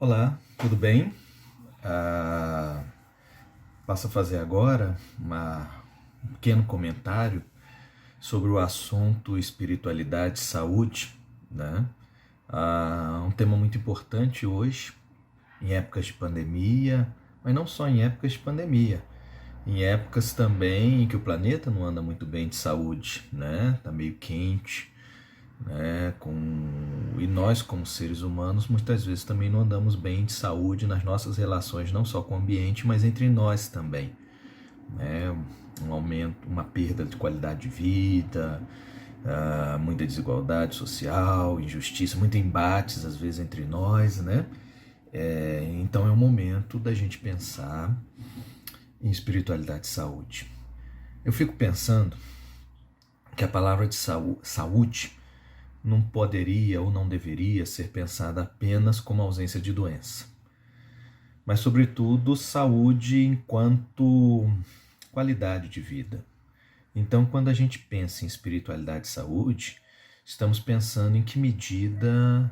Olá, tudo bem? Ah, Passo a fazer agora um pequeno comentário sobre o assunto espiritualidade e saúde, né? Um tema muito importante hoje, em épocas de pandemia, mas não só em épocas de pandemia, em épocas também em que o planeta não anda muito bem de saúde, né? Tá meio quente, né? E nós, como seres humanos, muitas vezes também não andamos bem de saúde nas nossas relações, não só com o ambiente, mas entre nós também, né? Um aumento, uma perda de qualidade de vida, muita desigualdade social, injustiça, muitos embates às vezes entre nós, né? Então é o momento da gente pensar em espiritualidade e saúde. Eu fico pensando que a palavra de saúde não poderia ou não deveria ser pensada apenas como ausência de doença, mas, sobretudo, saúde enquanto qualidade de vida. Então, quando a gente pensa em espiritualidade e saúde, estamos pensando em que medida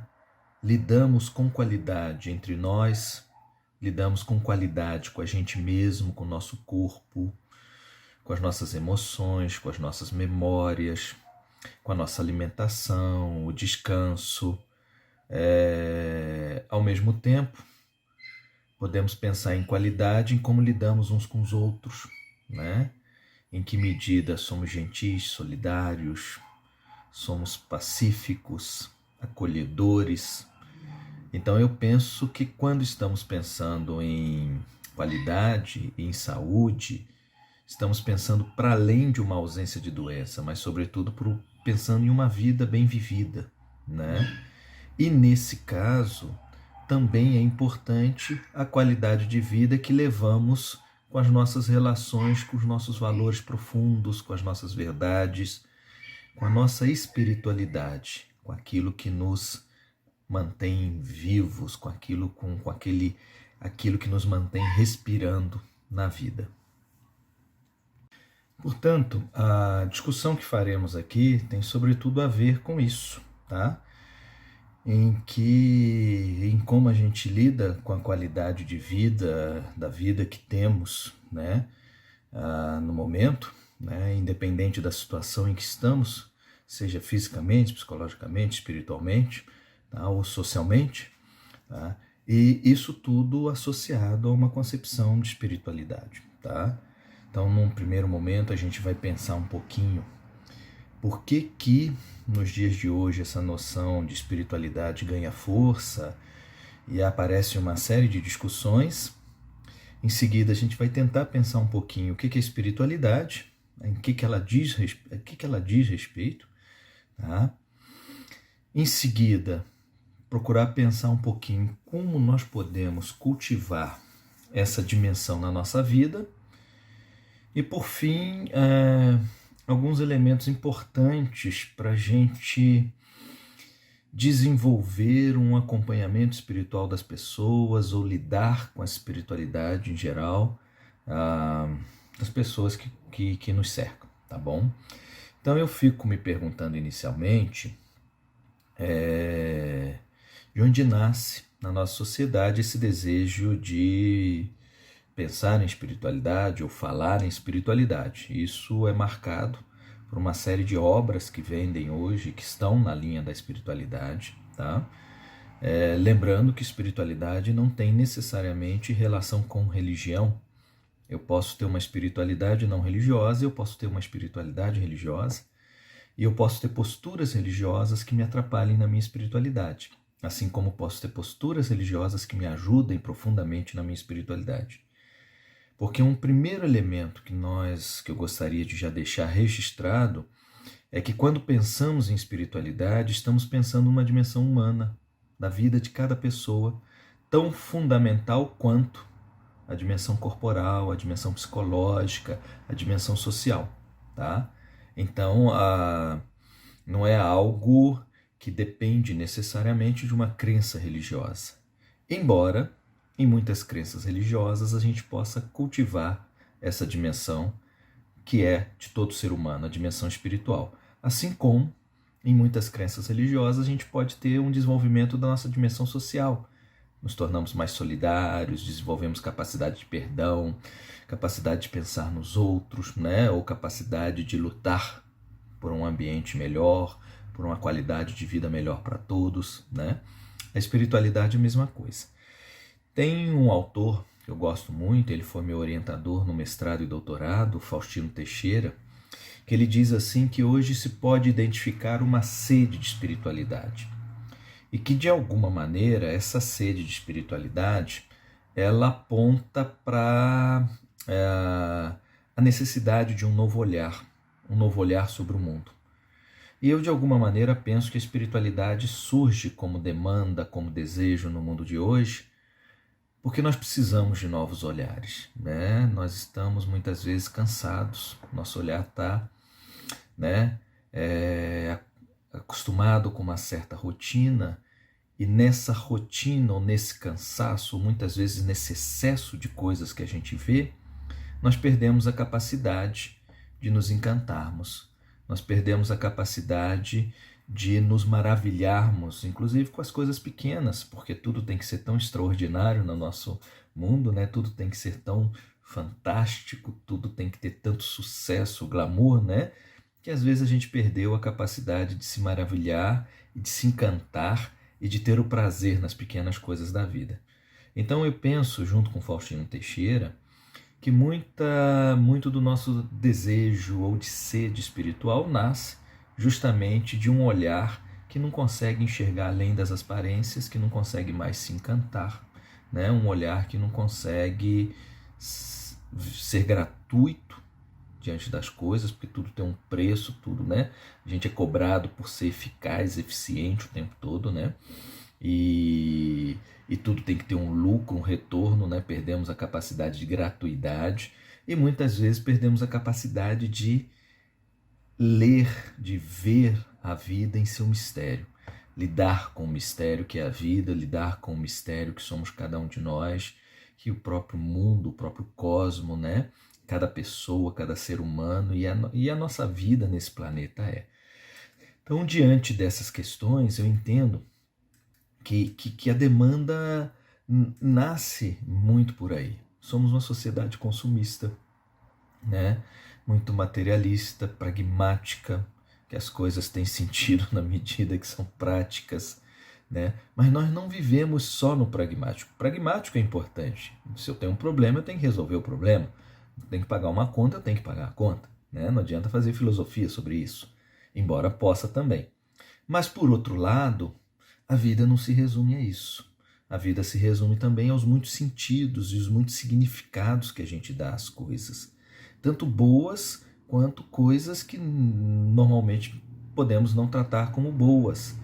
lidamos com qualidade entre nós, lidamos com qualidade com a gente mesmo, com o nosso corpo, com as nossas emoções, com as nossas memórias, com a nossa alimentação, o descanso. Ao mesmo tempo, podemos pensar em qualidade, em como lidamos uns com os outros, né? Em que medida somos gentis, solidários, somos pacíficos, acolhedores. Então eu penso que quando estamos pensando em qualidade e em saúde, estamos pensando para além de uma ausência de doença, mas sobretudo pensando em uma vida bem vivida, né? E nesse caso, também é importante a qualidade de vida que levamos com as nossas relações, com os nossos valores profundos, com as nossas verdades, com a nossa espiritualidade, com aquilo que nos mantém vivos, aquilo que nos mantém respirando na vida. Portanto, a discussão que faremos aqui tem sobretudo a ver com isso, tá? Em como a gente lida com a qualidade de vida, da vida que temos, né, no momento, né, independente da situação em que estamos, seja fisicamente, psicologicamente, espiritualmente, tá, ou socialmente, tá, e isso tudo associado a uma concepção de espiritualidade, tá? Então, num primeiro momento, a gente vai pensar um pouquinho por que nos dias de hoje essa noção de espiritualidade ganha força e aparece uma série de discussões. Em seguida, a gente vai tentar pensar um pouquinho o que é espiritualidade, em que ela diz respeito. Tá? Em seguida, procurar pensar um pouquinho como nós podemos cultivar essa dimensão na nossa vida. E, por fim, alguns elementos importantes para a gente desenvolver um acompanhamento espiritual das pessoas ou lidar com a espiritualidade em geral das pessoas que nos cercam, tá bom? Então eu fico me perguntando inicialmente de onde nasce na nossa sociedade esse desejo de pensar em espiritualidade ou falar em espiritualidade. Isso é marcado por uma série de obras que vendem hoje, que estão na linha da espiritualidade, tá? Lembrando que espiritualidade não tem necessariamente relação com religião. Eu posso ter uma espiritualidade não religiosa, eu posso ter uma espiritualidade religiosa, e eu posso ter posturas religiosas que me atrapalhem na minha espiritualidade, assim como posso ter posturas religiosas que me ajudem profundamente na minha espiritualidade. Porque um primeiro elemento que eu gostaria de já deixar registrado é que quando pensamos em espiritualidade, estamos pensando numa dimensão humana da vida de cada pessoa, tão fundamental quanto a dimensão corporal, a dimensão psicológica, a dimensão social, tá? Então, não é algo que depende necessariamente de uma crença religiosa. Embora em muitas crenças religiosas a gente possa cultivar essa dimensão que é de todo ser humano, a dimensão espiritual. Assim como em muitas crenças religiosas a gente pode ter um desenvolvimento da nossa dimensão social, nos tornamos mais solidários, desenvolvemos capacidade de perdão, capacidade de pensar nos outros, né? Ou capacidade de lutar por um ambiente melhor, por uma qualidade de vida melhor para todos, né? A espiritualidade é a mesma coisa. Tem um autor que eu gosto muito, ele foi meu orientador no mestrado e doutorado, Faustino Teixeira, que ele diz assim que hoje se pode identificar uma sede de espiritualidade e que de alguma maneira essa sede de espiritualidade ela aponta para a necessidade de um novo olhar sobre o mundo. E eu de alguma maneira penso que a espiritualidade surge como demanda, como desejo no mundo de hoje, porque nós precisamos de novos olhares, né? Nós estamos muitas vezes cansados, nosso olhar está, né, acostumado com uma certa rotina, e nessa rotina ou nesse cansaço, muitas vezes nesse excesso de coisas que a gente vê, nós perdemos a capacidade de nos encantarmos, nós perdemos a capacidade de nos maravilharmos, inclusive com as coisas pequenas, porque tudo tem que ser tão extraordinário no nosso mundo, né? Tudo tem que ser tão fantástico, tudo tem que ter tanto sucesso, glamour, né? Que às vezes a gente perdeu a capacidade de se maravilhar e de se encantar e de ter o prazer nas pequenas coisas da vida. Então eu penso, junto com Faustino Teixeira, que muito do nosso desejo ou de sede espiritual nasce justamente de um olhar que não consegue enxergar além das aparências, que não consegue mais se encantar, né? Um olhar que não consegue ser gratuito diante das coisas, porque tudo tem um preço, tudo, né? A gente é cobrado por ser eficaz, eficiente o tempo todo, né? E tudo tem que ter um lucro, um retorno, né? Perdemos a capacidade de gratuidade e muitas vezes perdemos a capacidade de ler, de ver a vida em seu mistério, lidar com o mistério que é a vida, lidar com o mistério que somos cada um de nós, que o próprio mundo, o próprio cosmo, né? Cada pessoa, cada ser humano e a nossa vida nesse planeta é. Então, diante dessas questões, eu entendo que a demanda nasce muito por aí. Somos uma sociedade consumista, né? Muito materialista, pragmática, que as coisas têm sentido na medida que são práticas, né? Mas nós não vivemos só no pragmático. O pragmático é importante. Se eu tenho um problema, eu tenho que resolver o problema. Tem que pagar uma conta, eu tenho que pagar a conta, né? Não adianta fazer filosofia sobre isso, embora possa também. Mas, por outro lado, a vida não se resume a isso. A vida se resume também aos muitos sentidos e os muitos significados que a gente dá às coisas, tanto boas quanto coisas que normalmente podemos não tratar como boas,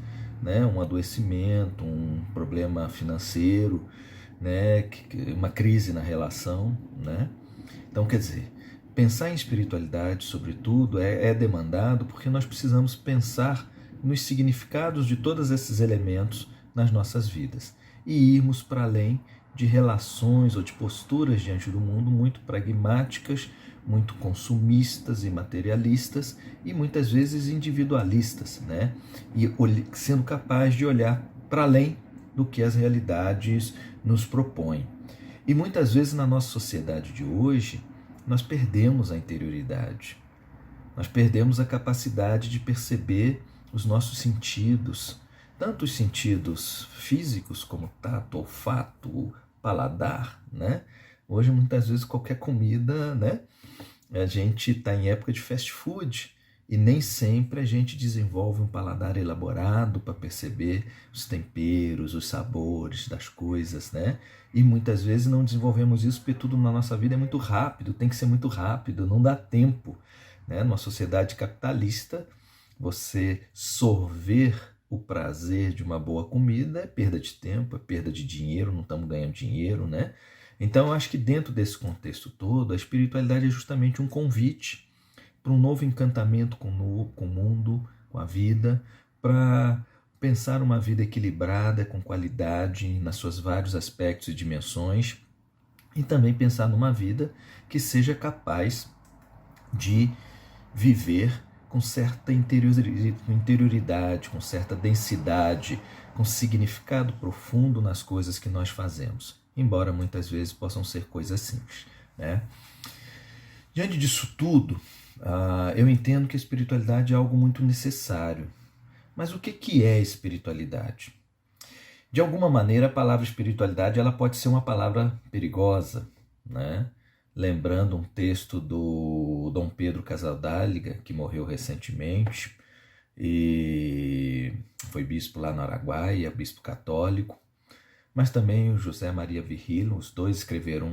né? Um adoecimento, um problema financeiro, né? Uma crise na relação, né? Então, quer dizer, pensar em espiritualidade, sobretudo, é demandado porque nós precisamos pensar nos significados de todos esses elementos nas nossas vidas e irmos para além de relações ou de posturas diante do mundo muito pragmáticas, muito consumistas e materialistas e muitas vezes individualistas, né? E sendo capaz de olhar para além do que as realidades nos propõem. E muitas vezes na nossa sociedade de hoje, nós perdemos a interioridade, nós perdemos a capacidade de perceber os nossos sentidos, tanto os sentidos físicos como tato, olfato, paladar, né? Hoje muitas vezes qualquer comida, né? A gente está em época de fast food e nem sempre a gente desenvolve um paladar elaborado para perceber os temperos, os sabores das coisas, né? E muitas vezes não desenvolvemos isso porque tudo na nossa vida é muito rápido, tem que ser muito rápido, não dá tempo, né? Numa sociedade capitalista, você sorver o prazer de uma boa comida é perda de tempo, é perda de dinheiro, não estamos ganhando dinheiro, né? Então eu acho que dentro desse contexto todo, a espiritualidade é justamente um convite para um novo encantamento com o mundo, com a vida, para pensar uma vida equilibrada, com qualidade, nas suas vários aspectos e dimensões, e também pensar numa vida que seja capaz de viver com certa interioridade, com certa densidade, com significado profundo nas coisas que nós fazemos, embora muitas vezes possam ser coisas simples, né? Diante disso tudo, eu entendo que a espiritualidade é algo muito necessário. Mas o que é espiritualidade? De alguma maneira, a palavra espiritualidade ela pode ser uma palavra perigosa, né? Lembrando um texto do Dom Pedro Casaldáliga, que morreu recentemente, e foi bispo lá no Araguaia, bispo católico, mas também o José Maria Virgílio, os dois escreveram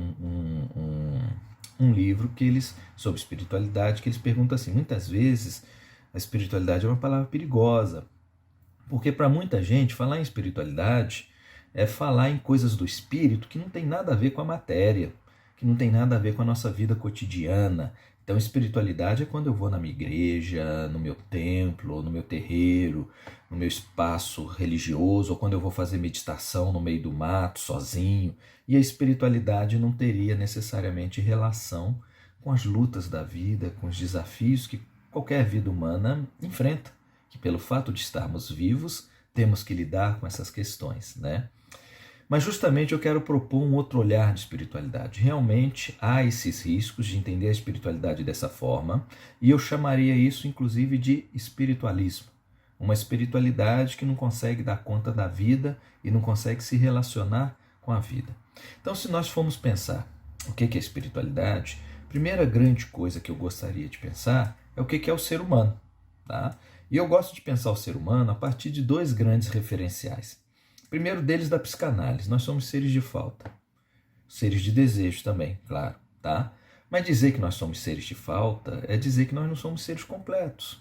um livro que eles, sobre espiritualidade, que eles perguntam assim, muitas vezes a espiritualidade é uma palavra perigosa, porque para muita gente falar em espiritualidade é falar em coisas do espírito que não tem nada a ver com a matéria, que não tem nada a ver com a nossa vida cotidiana. Então espiritualidade é quando eu vou na minha igreja, no meu templo, no meu terreiro, no meu espaço religioso, ou quando eu vou fazer meditação no meio do mato, sozinho. E a espiritualidade não teria necessariamente relação com as lutas da vida, com os desafios que qualquer vida humana enfrenta, que pelo fato de estarmos vivos, temos que lidar com essas questões, né? Mas justamente eu quero propor um outro olhar de espiritualidade. Realmente há esses riscos de entender a espiritualidade dessa forma, e eu chamaria isso inclusive de espiritualismo. Uma espiritualidade que não consegue dar conta da vida e não consegue se relacionar com a vida. Então, se nós formos pensar o que é espiritualidade, a primeira grande coisa que eu gostaria de pensar é o que é o ser humano, tá? E eu gosto de pensar o ser humano a partir de dois grandes referenciais. O primeiro deles da psicanálise. Nós somos seres de falta. Seres de desejo também, claro, tá? Mas dizer que nós somos seres de falta é dizer que nós não somos seres completos.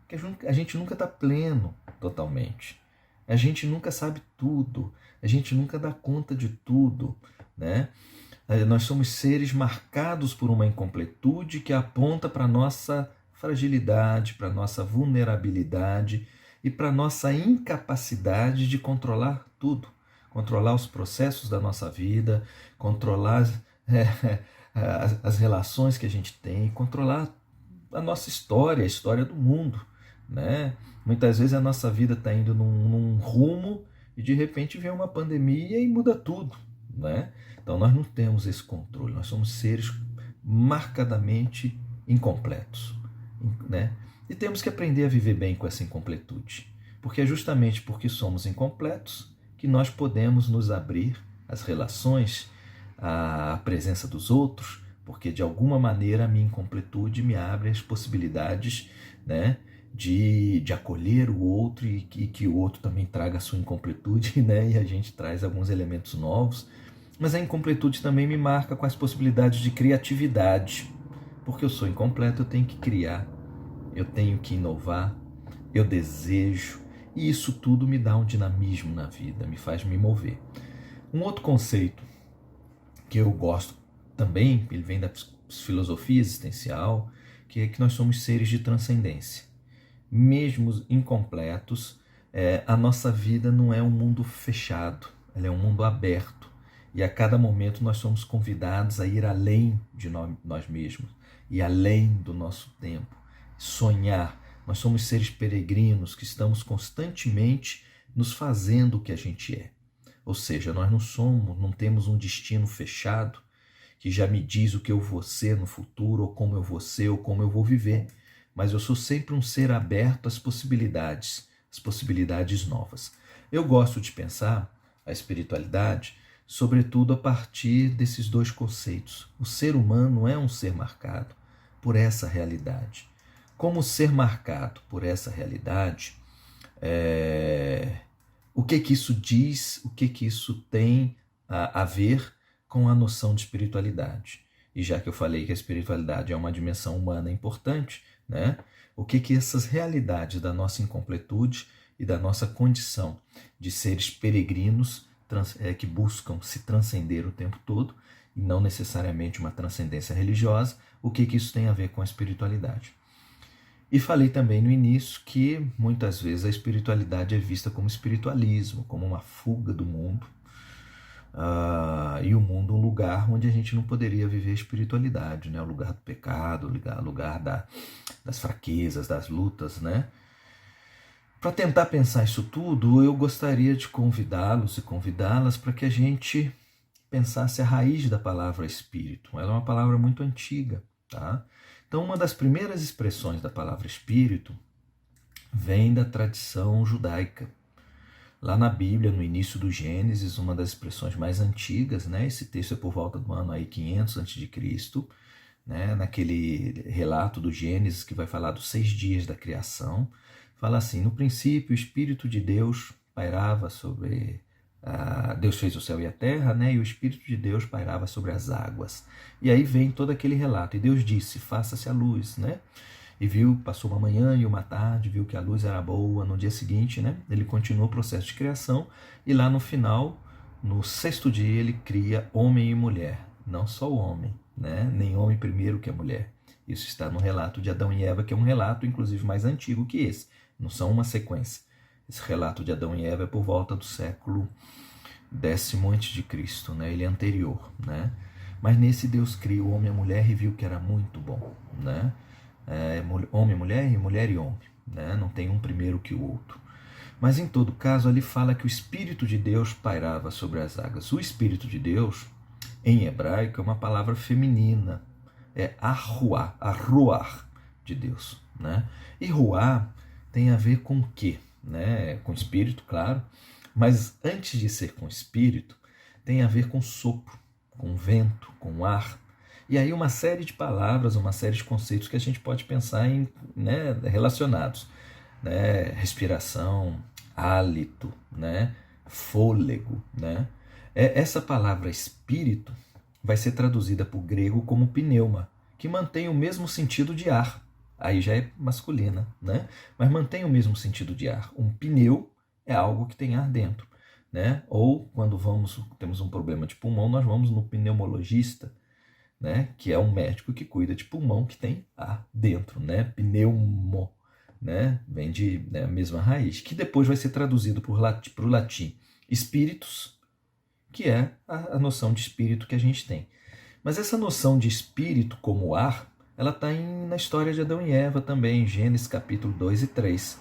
Que a gente nunca está pleno totalmente. A gente nunca sabe tudo. A gente nunca dá conta de tudo, né? Nós somos seres marcados por uma incompletude que aponta para a nossa fragilidade, para a nossa vulnerabilidade e para a nossa incapacidade de controlar tudo. Controlar os processos da nossa vida, controlar as relações que a gente tem, controlar a nossa história, a história do mundo, né? Muitas vezes a nossa vida está indo num rumo e de repente vem uma pandemia e muda tudo, né? Então nós não temos esse controle, nós somos seres marcadamente incompletos, né? E temos que aprender a viver bem com essa incompletude, porque é justamente porque somos incompletos que nós podemos nos abrir às relações, à presença dos outros, porque de alguma maneira a minha incompletude me abre as possibilidades, né, de acolher o outro e que o outro também traga a sua incompletude, né, e a gente traz alguns elementos novos. Mas a incompletude também me marca com as possibilidades de criatividade, porque eu sou incompleto, eu tenho que criar, eu tenho que inovar, eu desejo, e isso tudo me dá um dinamismo na vida, me faz me mover. Um outro conceito que eu gosto também, ele vem da filosofia existencial, que é que nós somos seres de transcendência. Mesmo incompletos, a nossa vida não é um mundo fechado, ela é um mundo aberto. E a cada momento nós somos convidados a ir além de nós mesmos, e além do nosso tempo, sonhar. Nós somos seres peregrinos que estamos constantemente nos fazendo o que a gente é. Ou seja, nós não temos um destino fechado que já me diz o que eu vou ser no futuro, ou como eu vou ser, ou como eu vou viver. Mas eu sou sempre um ser aberto às possibilidades novas. Eu gosto de pensar a espiritualidade sobretudo a partir desses dois conceitos. O ser humano é um ser marcado por essa realidade. Como ser marcado por essa realidade, o que isso diz, o que isso tem a ver com a noção de espiritualidade? E já que eu falei que a espiritualidade é uma dimensão humana importante, né? O que essas realidades da nossa incompletude e da nossa condição de seres peregrinos que buscam se transcender o tempo todo, e não necessariamente uma transcendência religiosa, o que isso tem a ver com a espiritualidade. E falei também no início que muitas vezes a espiritualidade é vista como espiritualismo, como uma fuga do mundo, e o mundo um lugar onde a gente não poderia viver espiritualidade, né? O lugar do pecado, o lugar das fraquezas, das lutas, né? Para tentar pensar isso tudo, eu gostaria de convidá-los e convidá-las para que a gente pensasse a raiz da palavra espírito. Ela é uma palavra muito antiga, tá? Então, uma das primeiras expressões da palavra espírito vem da tradição judaica. Lá na Bíblia, no início do Gênesis, uma das expressões mais antigas, né? Esse texto é por volta do ano aí 500 a.C., né? Naquele relato do Gênesis que vai falar dos 6 dias da criação, fala assim: no princípio o Espírito de Deus pairava sobre... Deus fez o céu e a terra, né? E o Espírito de Deus pairava sobre as águas. E aí vem todo aquele relato. E Deus disse: faça-se a luz, né? E viu, passou uma manhã e uma tarde, viu que a luz era boa. No dia seguinte, né, ele continuou o processo de criação e lá no final, no 6º dia, ele cria homem e mulher. Não só o homem, né? Nem homem primeiro que a mulher. Isso está no relato de Adão e Eva, que é um relato, inclusive, mais antigo que esse. Não são uma sequência. Esse relato de Adão e Eva é por volta do século 10º a.C., né? Ele é anterior, né? Mas nesse Deus cria o homem e a mulher e viu que era muito bom, né? Homem e mulher e homem, né? Não tem um primeiro que o outro. Mas em todo caso, ali fala que o Espírito de Deus pairava sobre as águas. O Espírito de Deus, em hebraico, é uma palavra feminina, é arruar de Deus, né? E ruar tem a ver com o quê? Né? Com espírito, claro, mas antes de ser com espírito, tem a ver com sopro, com vento, com ar. E aí uma série de palavras, uma série de conceitos que a gente pode pensar em, né, relacionados, né? Respiração, hálito, né? Fôlego, né? Essa palavra espírito vai ser traduzida para o grego como pneuma, que mantém o mesmo sentido de ar. Aí já é masculina, né? Mas mantém o mesmo sentido de ar. Um pneu é algo que tem ar dentro, né? Ou quando temos um problema de pulmão, nós vamos no pneumologista, né? Que é um médico que cuida de pulmão que tem ar dentro, né? Pneumo, né? Vem de, né, a mesma raiz, que depois vai ser traduzido para o latim espíritus, que é a noção de espírito que a gente tem. Mas essa noção de espírito como ar, ela está na história de Adão e Eva também, Gênesis capítulo 2 e 3.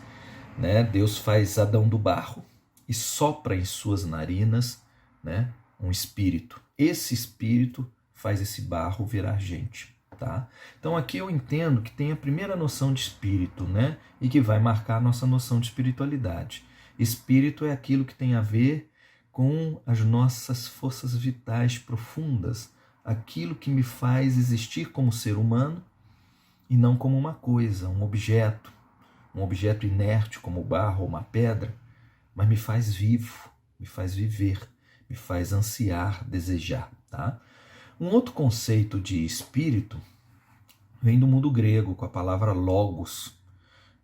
Né? Deus faz Adão do barro e sopra em suas narinas, né, um espírito. Esse espírito faz esse barro virar gente. Tá? Então aqui eu entendo que tem a primeira noção de espírito, né, e que vai marcar a nossa noção de espiritualidade. Espírito é aquilo que tem a ver com as nossas forças vitais profundas, aquilo que me faz existir como ser humano e não como uma coisa, um objeto inerte como o barro ou uma pedra, mas me faz vivo, me faz viver, me faz ansiar, desejar. Tá? Um outro conceito de espírito vem do mundo grego, com a palavra logos.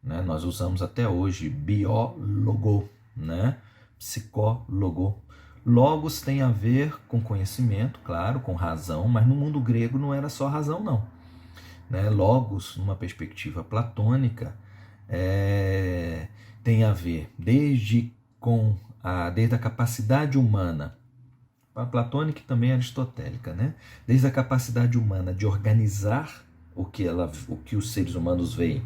Né? Nós usamos até hoje biólogo, né? Psicólogo. Logos tem a ver com conhecimento, claro, com razão, mas no mundo grego não era só razão, não. Né? Logos, numa perspectiva platônica, tem a ver desde a capacidade humana, a platônica e também a aristotélica, né? Desde a capacidade humana de organizar o que os seres humanos veem,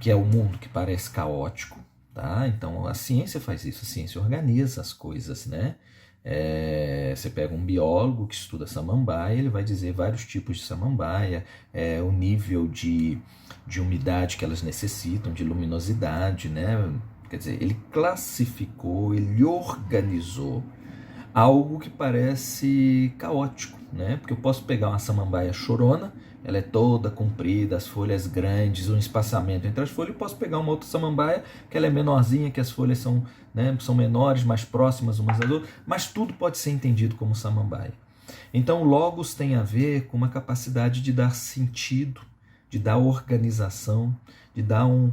que é o mundo que parece caótico. Tá? Então a ciência faz isso, a ciência organiza as coisas, né? Você pega um biólogo que estuda samambaia, ele vai dizer vários tipos de samambaia, o nível de umidade que elas necessitam, de luminosidade, né? Quer dizer, ele classificou, ele organizou algo que parece caótico, né? Porque eu posso pegar uma samambaia chorona, ela é toda comprida, as folhas grandes, um espaçamento entre as folhas. Eu posso pegar uma outra samambaia que ela é menorzinha, que as folhas são, né, são menores, mais próximas umas das outras, mas tudo pode ser entendido como samambaia. Então, logos tem a ver com uma capacidade de dar sentido, de dar organização, de dar um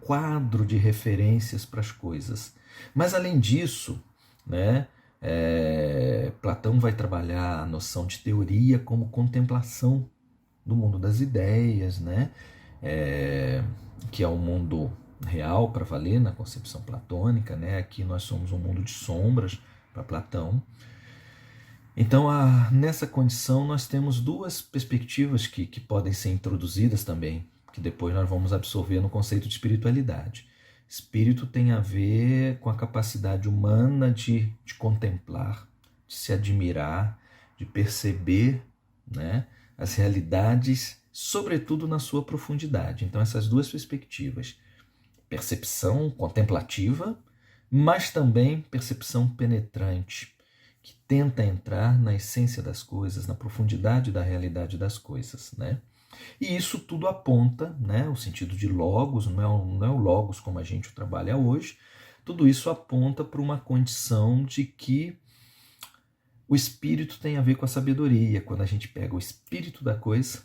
quadro de referências para as coisas. Mas, além disso, né, Platão vai trabalhar a noção de teoria como contemplação do mundo das ideias, né? Que é um mundo real para valer na concepção platônica, né? Aqui nós somos um mundo de sombras para Platão. Então, nessa condição, nós temos duas perspectivas que podem ser introduzidas também, que depois nós vamos absorver no conceito de espiritualidade. Espírito tem a ver com a capacidade humana de contemplar, de se admirar, de perceber, né, as realidades, sobretudo na sua profundidade. Então, essas duas perspectivas, percepção contemplativa, mas também percepção penetrante, que tenta entrar na essência das coisas, na profundidade da realidade das coisas, né? E isso tudo aponta, né, o sentido de logos, não é o logos como a gente o trabalha hoje, tudo isso aponta para uma condição de que o espírito tem a ver com a sabedoria. Quando a gente pega o espírito da coisa,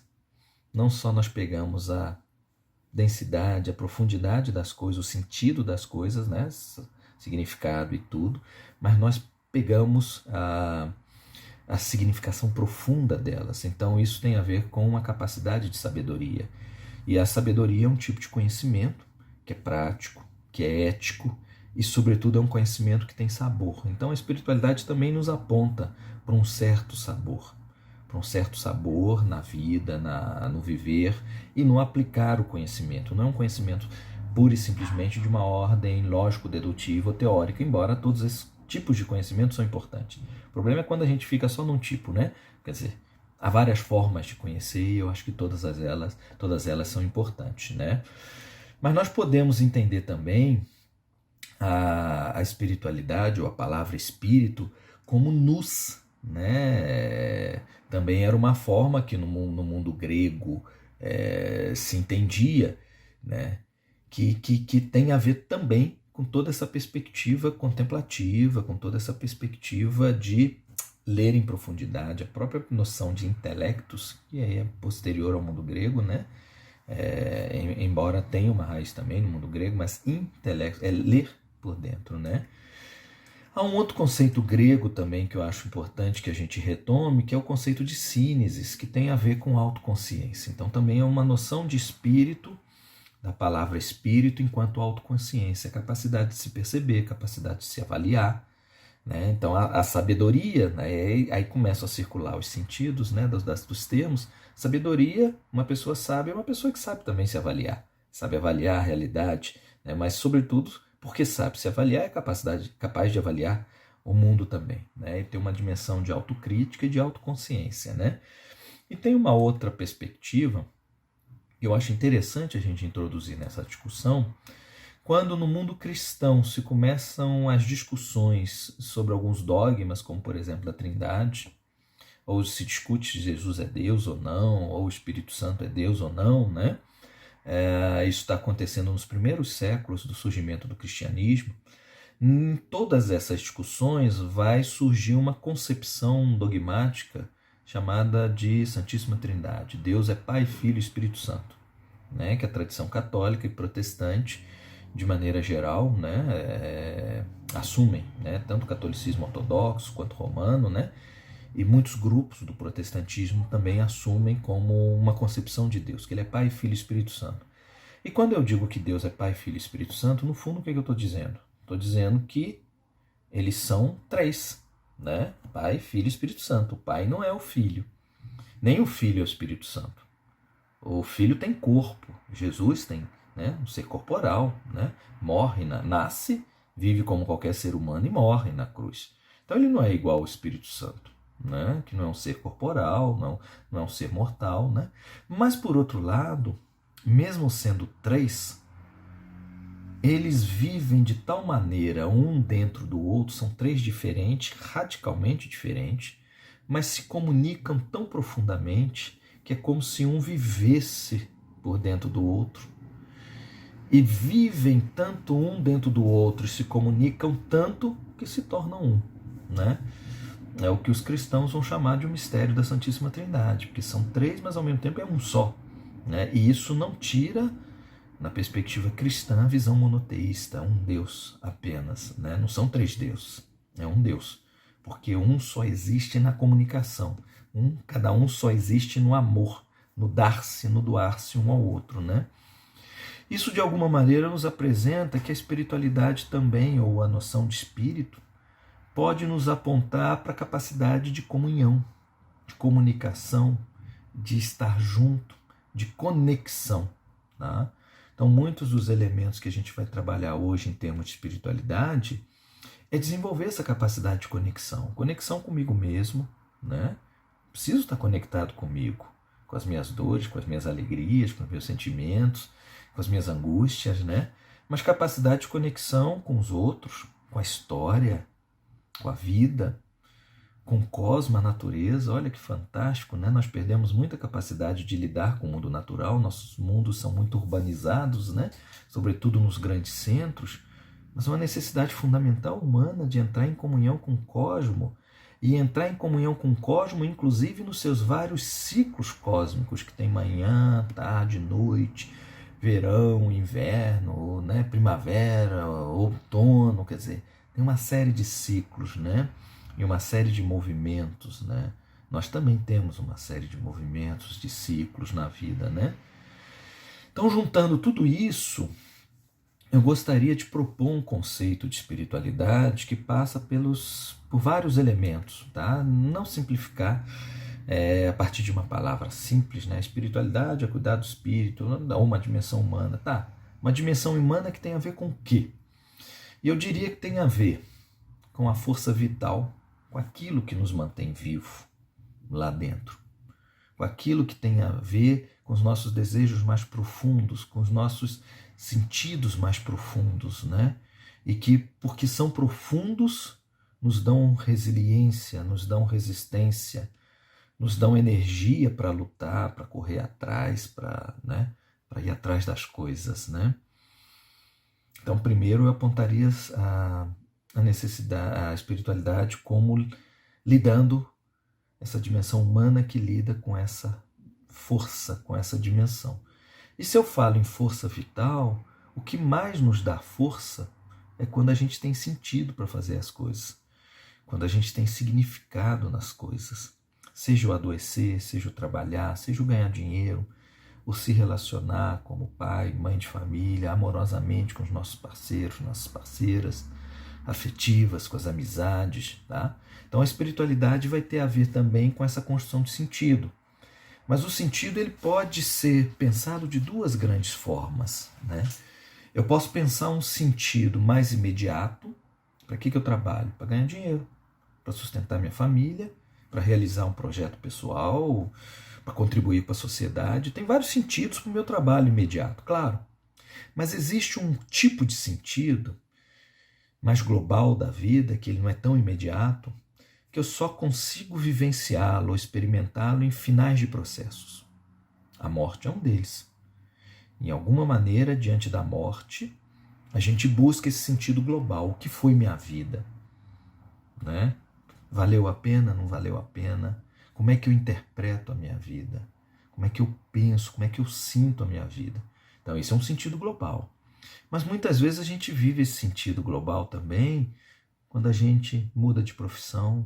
não só nós pegamos a densidade, a profundidade das coisas, o sentido das coisas, né, significado e tudo, mas nós pegamos a significação profunda delas. Então isso tem a ver com uma capacidade de sabedoria. E a sabedoria é um tipo de conhecimento que é prático, que é ético e, sobretudo, é um conhecimento que tem sabor. Então a espiritualidade também nos aponta para um certo sabor. Para um certo sabor na vida, no viver e no aplicar o conhecimento. Não é um conhecimento pura e simplesmente de uma ordem lógico-dedutiva ou teórica, embora todos esses tipos de conhecimento são importantes. O problema é quando a gente fica só num tipo, né? Quer dizer, há várias formas de conhecer e eu acho que todas elas são importantes, né? Mas nós podemos entender também a espiritualidade ou a palavra espírito como nous, né? Também era uma forma que no mundo grego se entendia, né? Que tem a ver também com toda essa perspectiva contemplativa, com toda essa perspectiva de ler em profundidade, a própria noção de intelectus, que é posterior ao mundo grego, né? Embora tenha uma raiz também no mundo grego, mas intelectus é ler por dentro, né? Há um outro conceito grego também que eu acho importante que a gente retome, que é o conceito de sínesis, que tem a ver com autoconsciência. Então também é uma noção de espírito, da palavra espírito enquanto autoconsciência, capacidade de se perceber, capacidade de se avaliar, né? Então a sabedoria, né? Aí começam a circular os sentidos, né? dos termos. Sabedoria, uma pessoa sábia é uma pessoa que sabe também se avaliar, sabe avaliar a realidade, né? Mas sobretudo porque sabe se avaliar, é capaz de avaliar o mundo também, né? E tem uma dimensão de autocrítica e de autoconsciência, né? E tem uma outra perspectiva que eu acho interessante a gente introduzir nessa discussão, quando no mundo cristão se começam as discussões sobre alguns dogmas, como por exemplo a Trindade, ou se discute se Jesus é Deus ou não, ou o Espírito Santo é Deus ou não, né? Isso está acontecendo nos primeiros séculos do surgimento do cristianismo. Em todas essas discussões vai surgir uma concepção dogmática chamada de Santíssima Trindade. Deus é Pai, Filho e Espírito Santo, né? Que a tradição católica e protestante, de maneira geral, né, assumem, né? Tanto o catolicismo ortodoxo quanto romano, né? E muitos grupos do protestantismo também assumem como uma concepção de Deus, que ele é Pai, Filho e Espírito Santo. E quando eu digo que Deus é Pai, Filho e Espírito Santo, no fundo o que eu estou dizendo? Estou dizendo que eles são três, né? Pai, Filho e Espírito Santo. O Pai não é o Filho, nem o Filho é o Espírito Santo. O Filho tem corpo, Jesus tem, né, um ser corporal, né? Morre, nasce, vive como qualquer ser humano e morre na cruz. Então ele não é igual ao Espírito Santo, né? Que não é um ser corporal, não é um ser mortal, né? Mas por outro lado, mesmo sendo três, eles vivem de tal maneira um dentro do outro, são três diferentes, radicalmente diferentes, mas se comunicam tão profundamente que é como se um vivesse por dentro do outro. E vivem tanto um dentro do outro e se comunicam tanto que se tornam um, né? É o que os cristãos vão chamar de um mistério da Santíssima Trindade, porque são três, mas ao mesmo tempo é um só, né? E isso não tira, na perspectiva cristã, a visão monoteísta, um Deus apenas, né? Não são três deuses, é um Deus, porque um só existe na comunicação, cada um só existe no amor, no dar-se, no doar-se um ao outro, né? Isso de alguma maneira nos apresenta que a espiritualidade também, ou a noção de espírito, pode nos apontar para a capacidade de comunhão, de comunicação, de estar junto, de conexão. Tá? Então, muitos dos elementos que a gente vai trabalhar hoje em termos de espiritualidade é desenvolver essa capacidade de conexão. Conexão comigo mesmo, né? Preciso estar conectado comigo, com as minhas dores, com as minhas alegrias, com os meus sentimentos, com as minhas angústias, né? Mas capacidade de conexão com os outros, com a história, com a vida, com o cosmos, a natureza. Olha que fantástico, né? Nós perdemos muita capacidade de lidar com o mundo natural, nossos mundos são muito urbanizados, né? Sobretudo nos grandes centros, mas uma necessidade fundamental humana de entrar em comunhão com o cosmos, e entrar em comunhão com o cosmos, inclusive nos seus vários ciclos cósmicos, que tem manhã, tarde, noite, verão, inverno, né? Primavera, outono, quer dizer, tem uma série de ciclos, né? E uma série de movimentos, né? Nós também temos uma série de movimentos, de ciclos na vida, né? Então, juntando tudo isso, eu gostaria de propor um conceito de espiritualidade que passa por vários elementos, tá? Não simplificar a partir de uma palavra simples, né? Espiritualidade é cuidar do espírito, ou uma dimensão humana, tá? Uma dimensão humana que tem a ver com o quê? E eu diria que tem a ver com a força vital, com aquilo que nos mantém vivo lá dentro, com aquilo que tem a ver com os nossos desejos mais profundos, com os nossos sentidos mais profundos, né? E que, porque são profundos, nos dão resiliência, nos dão resistência, nos dão energia para lutar, para correr atrás, né? Para ir atrás das coisas, né? Então, primeiro eu apontaria a necessidade, a espiritualidade como lidando essa dimensão humana que lida com essa força, com essa dimensão. E se eu falo em força vital, o que mais nos dá força é quando a gente tem sentido para fazer as coisas, quando a gente tem significado nas coisas, seja o adoecer, seja o trabalhar, seja o ganhar dinheiro, o se relacionar como pai, mãe de família, amorosamente com os nossos parceiros, nossas parceiras, afetivas, com as amizades, tá? Então a espiritualidade vai ter a ver também com essa construção de sentido. Mas o sentido ele pode ser pensado de duas grandes formas, né? Eu posso pensar um sentido mais imediato. Para que eu trabalho? Para ganhar dinheiro, para sustentar minha família, para realizar um projeto pessoal, para contribuir para a sociedade. Tem vários sentidos para o meu trabalho imediato, claro. Mas existe um tipo de sentido mais global da vida, que ele não é tão imediato, que eu só consigo vivenciá-lo ou experimentá-lo em finais de processos. A morte é um deles. Em alguma maneira, diante da morte, a gente busca esse sentido global. O que foi minha vida? Né? Valeu a pena? Não valeu a pena? Como é que eu interpreto a minha vida? Como é que eu penso? Como é que eu sinto a minha vida? Então, esse é um sentido global. Mas muitas vezes a gente vive esse sentido global também quando a gente muda de profissão,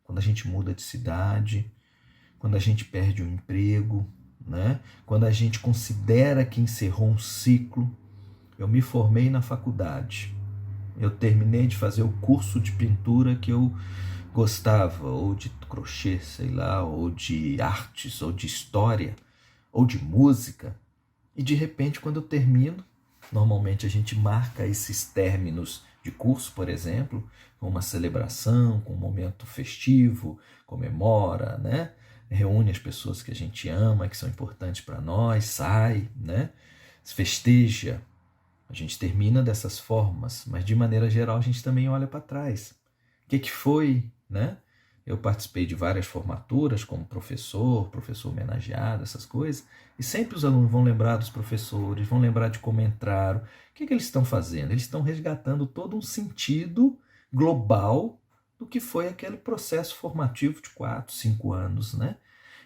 quando a gente muda de cidade, quando a gente perde um emprego, né? Quando a gente considera que encerrou um ciclo. Eu me formei na faculdade, eu terminei de fazer o curso de pintura que eu gostava, ou de crochê, sei lá, ou de artes, ou de história, ou de música, e de repente quando eu termino, normalmente a gente marca esses términos de curso, por exemplo, com uma celebração, com um momento festivo, comemora, né? Reúne as pessoas que a gente ama, que são importantes para nós, sai, né? Se festeja. A gente termina dessas formas, mas de maneira geral a gente também olha para trás. O que foi, né? Eu participei de várias formaturas como professor homenageado, essas coisas, e sempre os alunos vão lembrar dos professores, vão lembrar de como entraram. O que eles estão fazendo? Eles estão resgatando todo um sentido global do que foi aquele processo formativo de 4, 5 anos, né?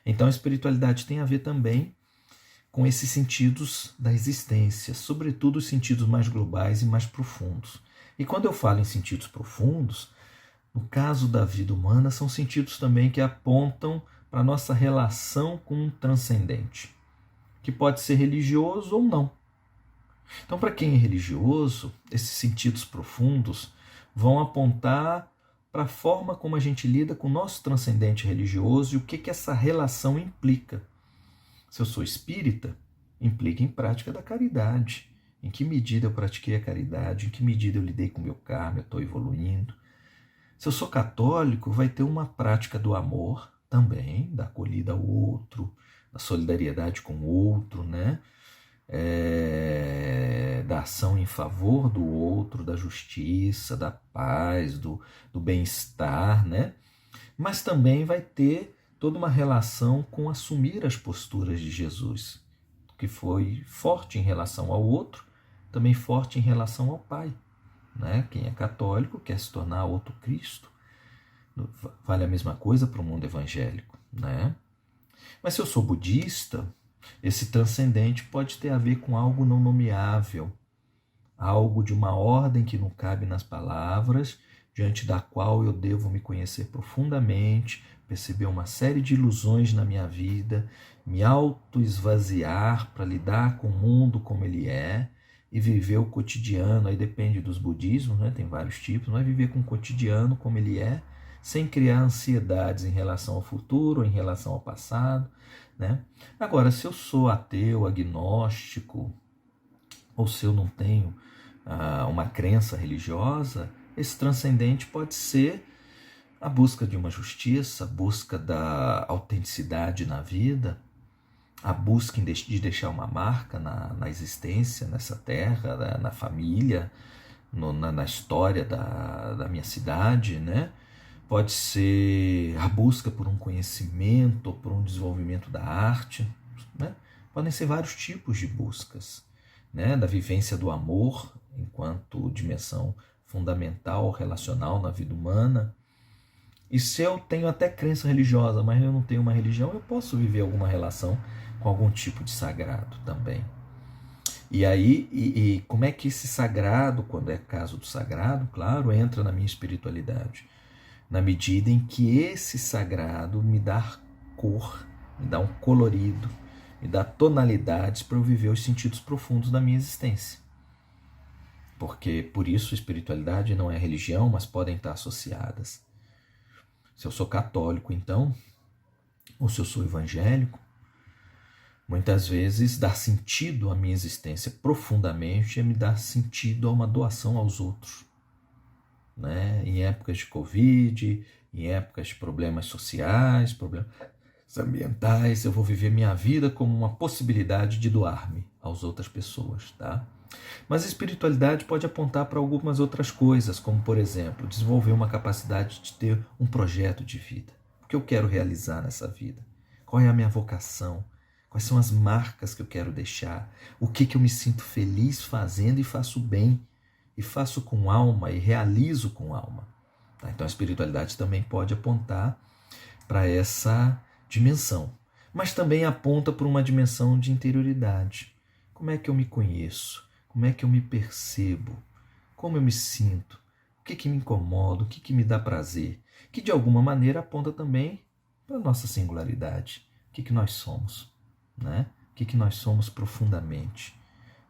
Então a espiritualidade tem a ver também com esses sentidos da existência, sobretudo os sentidos mais globais e mais profundos. E quando eu falo em sentidos profundos, no caso da vida humana, são sentidos também que apontam para a nossa relação com o transcendente, que pode ser religioso ou não. Então, para quem é religioso, esses sentidos profundos vão apontar para a forma como a gente lida com o nosso transcendente religioso e o que essa relação implica. Se eu sou espírita, implica em prática da caridade. Em que medida eu pratiquei a caridade, em que medida eu lidei com o meu karma, eu estou evoluindo. Se eu sou católico, vai ter uma prática do amor também, da acolhida ao outro, da solidariedade com o outro, né? Da ação em favor do outro, da justiça, da paz, do bem-estar, né? Mas também vai ter toda uma relação com assumir as posturas de Jesus, que foi forte em relação ao outro, também forte em relação ao Pai, né? Quem é católico quer se tornar outro Cristo. Vale a mesma coisa para o mundo evangélico, né? Mas se eu sou budista, esse transcendente pode ter a ver com algo não nomeável, algo de uma ordem que não cabe nas palavras, diante da qual eu devo me conhecer profundamente, perceber uma série de ilusões na minha vida, me auto-esvaziar para lidar com o mundo como ele é e viver o cotidiano. Aí depende dos budismos, né? Tem vários tipos, mas viver com o cotidiano como ele é, sem criar ansiedades em relação ao futuro ou em relação ao passado, né? Agora, se eu sou ateu, agnóstico, ou se eu não tenho uma crença religiosa, esse transcendente pode ser a busca de uma justiça, a busca da autenticidade na vida, a busca de deixar uma marca na existência, nessa terra, na família, na história da minha cidade, né? Pode ser a busca por um conhecimento, por um desenvolvimento da arte, né? Podem ser vários tipos de buscas, né? Da vivência do amor enquanto dimensão fundamental, relacional na vida humana. E se eu tenho até crença religiosa, mas eu não tenho uma religião, eu posso viver alguma relação com algum tipo de sagrado também. E aí, como é que esse sagrado, quando é caso do sagrado, claro, entra na minha espiritualidade? Na medida em que esse sagrado me dá cor, me dá um colorido, me dá tonalidades para eu viver os sentidos profundos da minha existência. Porque, por isso, espiritualidade não é religião, mas podem estar associadas. Se eu sou católico, então, ou se eu sou evangélico, muitas vezes dar sentido à minha existência profundamente é me dar sentido a uma doação aos outros. Né? Em épocas de Covid, em épocas de problemas sociais, problemas ambientais, eu vou viver minha vida como uma possibilidade de doar-me às outras pessoas, tá? Mas a espiritualidade pode apontar para algumas outras coisas, como, por exemplo, desenvolver uma capacidade de ter um projeto de vida. O que eu quero realizar nessa vida? Qual é a minha vocação? Quais são as marcas que eu quero deixar? O que eu me sinto feliz fazendo e faço bem? E faço com alma e realizo com alma. Tá? Então a espiritualidade também pode apontar para essa dimensão. Mas também aponta para uma dimensão de interioridade. Como é que eu me conheço? Como é que eu me percebo? Como eu me sinto? O que me incomoda? O que me dá prazer? Que de alguma maneira aponta também para a nossa singularidade. O que nós somos? Né? O que nós somos profundamente?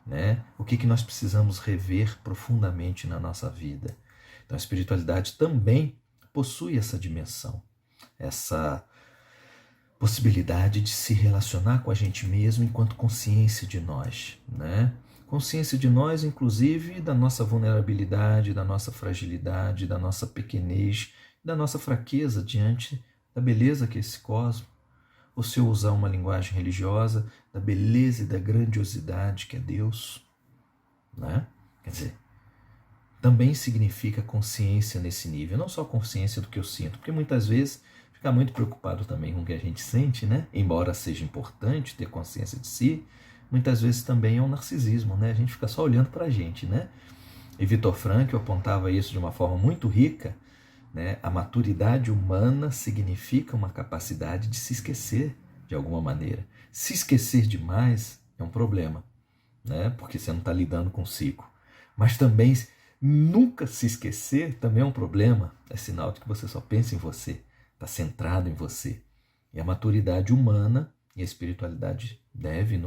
Né? O que nós precisamos rever profundamente na nossa vida. Então a espiritualidade também possui essa dimensão, essa possibilidade de se relacionar com a gente mesmo enquanto consciência de nós, né? Consciência de nós, inclusive, da nossa vulnerabilidade, da nossa fragilidade, da nossa pequenez, da nossa fraqueza diante da beleza que é esse cosmos. Ou se eu usar uma linguagem religiosa, da beleza e da grandiosidade que é Deus, né? Quer dizer, também significa consciência nesse nível, não só consciência do que eu sinto, porque muitas vezes fica muito preocupado também com o que a gente sente, né? Embora seja importante ter consciência de si, muitas vezes também é um narcisismo, né? A gente fica só olhando para a gente, né? E Viktor Frankl apontava isso de uma forma muito rica, né? A maturidade humana significa uma capacidade de se esquecer de alguma maneira. Se esquecer demais é um problema, né? Porque você não está lidando consigo. Mas também nunca se esquecer também é um problema. É sinal de que você só pensa em você, está centrado em você. E a maturidade humana e a espiritualidade deve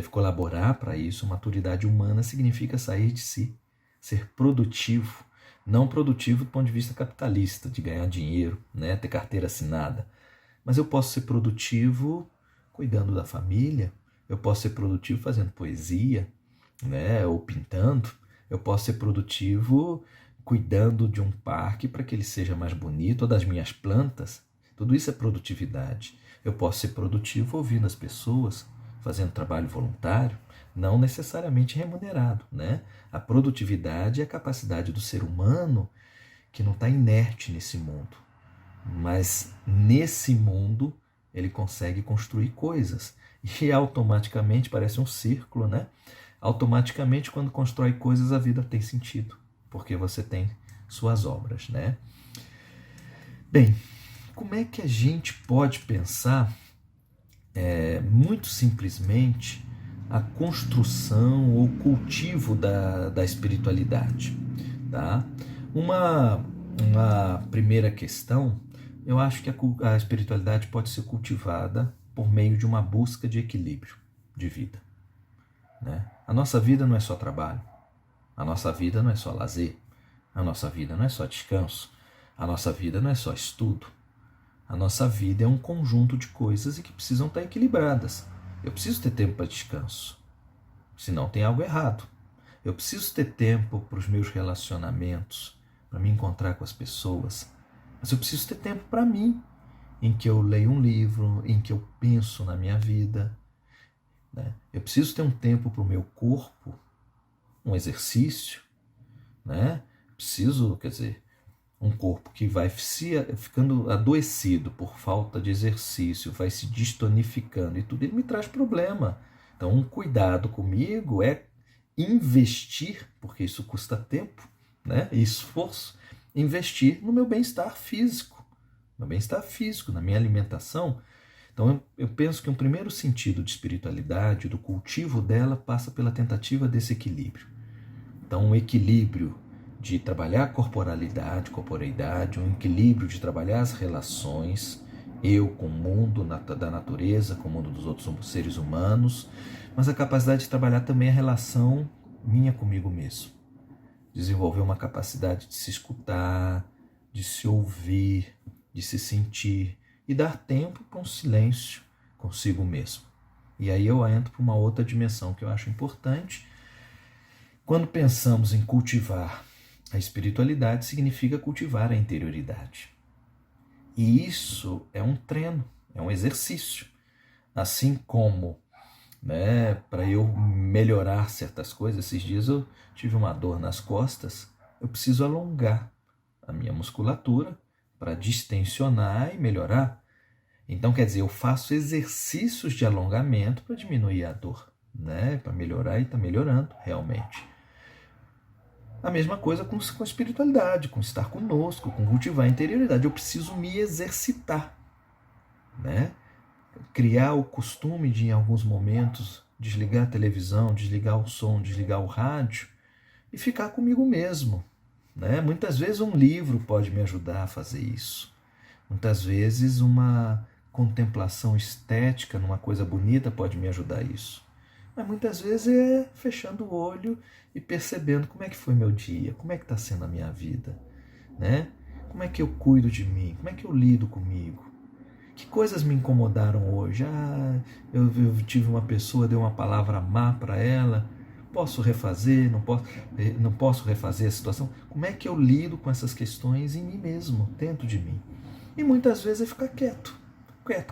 colaborar para isso. Maturidade humana significa sair de si, ser produtivo, Não produtivo do ponto de vista capitalista, de ganhar dinheiro, né? Ter carteira assinada. Mas eu posso ser produtivo cuidando da família, eu posso ser produtivo fazendo poesia, né? Ou pintando, eu posso ser produtivo cuidando de um parque para que ele seja mais bonito, ou das minhas plantas. Tudo isso é produtividade. Eu posso ser produtivo ouvindo as pessoas, fazendo trabalho voluntário, não necessariamente remunerado, né? A produtividade é a capacidade do ser humano que não está inerte nesse mundo, mas nesse mundo ele consegue construir coisas e automaticamente parece um círculo, né? Automaticamente, quando constrói coisas, a vida tem sentido, porque você tem suas obras, né? Bem, como é que a gente pode pensar, muito simplesmente, a construção ou cultivo da espiritualidade? Tá? Uma primeira questão, eu acho que a espiritualidade pode ser cultivada por meio de uma busca de equilíbrio de vida, né? A nossa vida não é só trabalho, a nossa vida não é só lazer, a nossa vida não é só descanso, a nossa vida não é só estudo. A nossa vida é um conjunto de coisas e que precisam estar equilibradas. Eu preciso ter tempo para descanso, senão tem algo errado. Eu preciso ter tempo para os meus relacionamentos, para me encontrar com as pessoas, mas eu preciso ter tempo para mim, em que eu leio um livro, em que eu penso na minha vida, né? Eu preciso ter um tempo para o meu corpo, um exercício, né? Preciso, quer dizer, um corpo que vai ficando adoecido por falta de exercício, vai se destonificando e tudo, ele me traz problema. Então, um cuidado comigo é investir, porque isso custa tempo, né, e esforço, investir no meu bem-estar físico, na minha alimentação. Então, eu penso que um primeiro sentido de espiritualidade, do cultivo dela, passa pela tentativa desse equilíbrio. Então, um equilíbrio de trabalhar a corporeidade, um equilíbrio de trabalhar as relações, eu com o mundo da natureza, com o mundo dos outros seres humanos, mas a capacidade de trabalhar também a relação minha comigo mesmo. Desenvolver uma capacidade de se escutar, de se ouvir, de se sentir e dar tempo para um silêncio consigo mesmo. E aí eu entro para uma outra dimensão que eu acho importante. Quando pensamos em cultivar a espiritualidade, significa cultivar a interioridade. E isso é um treino, é um exercício. Assim como, né, para eu melhorar certas coisas, esses dias eu tive uma dor nas costas, eu preciso alongar a minha musculatura para distensionar e melhorar. Então, quer dizer, eu faço exercícios de alongamento para diminuir a dor, né, para melhorar e está melhorando realmente. A mesma coisa com a espiritualidade, com estar conosco, com cultivar a interioridade. Eu preciso me exercitar, né? Criar o costume de, em alguns momentos, desligar a televisão, desligar o som, desligar o rádio e ficar comigo mesmo, né? Muitas vezes um livro pode me ajudar a fazer isso. Muitas vezes uma contemplação estética numa coisa bonita pode me ajudar a isso. Mas muitas vezes é fechando o olho e percebendo como é que foi meu dia, como é que está sendo a minha vida, né? Como é que eu cuido de mim, como é que eu lido comigo. Que coisas me incomodaram hoje? Eu tive uma pessoa, dei uma palavra má para ela, posso refazer, não posso refazer a situação? Como é que eu lido com essas questões em mim mesmo, dentro de mim? E muitas vezes é ficar quieto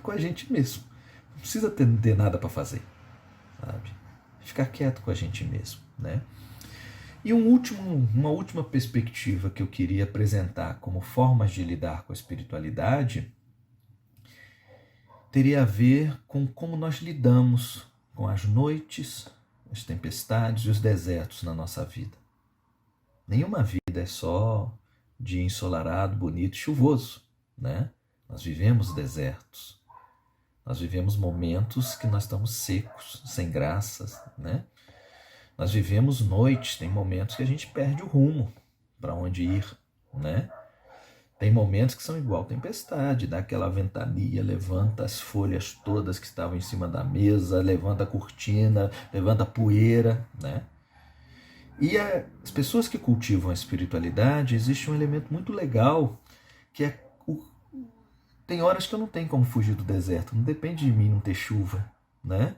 com a gente mesmo. Não precisa ter nada para fazer, sabe? Ficar quieto com a gente mesmo, né? E uma última perspectiva que eu queria apresentar como formas de lidar com a espiritualidade teria a ver com como nós lidamos com as noites, as tempestades e os desertos na nossa vida. Nenhuma vida é só dia ensolarado, bonito e chuvoso, né? Nós vivemos desertos. Nós vivemos momentos que nós estamos secos, sem graças, né? Nós vivemos noites, tem momentos que a gente perde o rumo para onde ir, né? Tem momentos que são igual tempestade, dá aquela ventania, levanta as folhas todas que estavam em cima da mesa, levanta a cortina, levanta a poeira, né? E as pessoas que cultivam a espiritualidade, existe um elemento muito legal, que é tem horas que eu não tenho como fugir do deserto, não depende de mim não ter chuva, né?